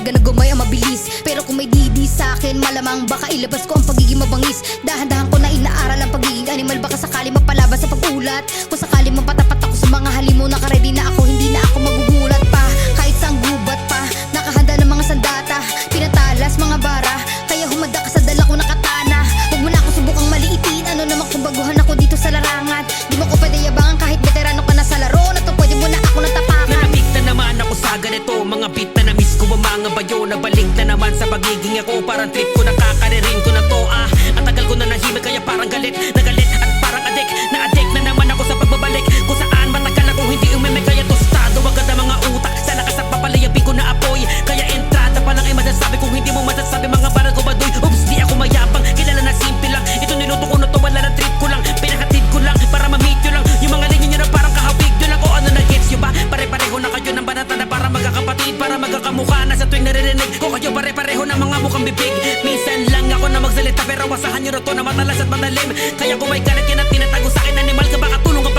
talaga na gumay ang mabilis. Pero kung may di sa akin, malamang baka ilabas ko ang pagiging mabangis. Dahan-dahan ko na inaaral ang pagiging animal, baka sakali mapalabas sa pag-ulat. Kung sakali mapatapat ako sa mga halimo, nakaredy na ako, hindi na ako magugulat pa. Kahit sa gubat pa, nakahanda ng mga sandata, pinatalas mga bara, kaya humanda ka sa dala ko na katana. Huwag mo na ako subukang maliitin, ano naman kung baguhan ako dito sa larangan. Di mo ko pwede yabangan kahit veterano ka na sa laro na to, pwede mo na ako natapakan. Nabig na naman ako sa ganito, mga beat na na-miss ko ang mga bayo. Nabalik na naman sa pagiging ako, parang trip ko, nakakaririn ko na to Ang tagal ko na nahimik kaya parang galit at parang na-addict na naman ako sa pagbabalik. Kung saan matagal akong hindi umimik, kaya tostado agad ang mga utak. Sa lakas at papalayapin ko na apoy, kaya entrada pa lang ay masasabi. Kung hindi mo masasabi, mga parang ko baduy. Oops, di ako mayabang, kilala na simple lang. Ito niluto ko na to, wala na trip ko lang. Pinahatid ko lang, para ma-meet nyo lang. Yung mga linya nyo na parang kahawig nyo lang. O ano na gets nyo ba? Pare-pareho na kayo ng banata na para magkakapatid, para magkakamukha na sa tuwing naririnig ko kayo. Pare-pareho na mga mukhang bibig. Minsan lang ako na magsalita, pero wasahan nyo na to na matalas at madalim. Kaya kung may galit yan at tinatago sa akin, animal ka, baka tulong ka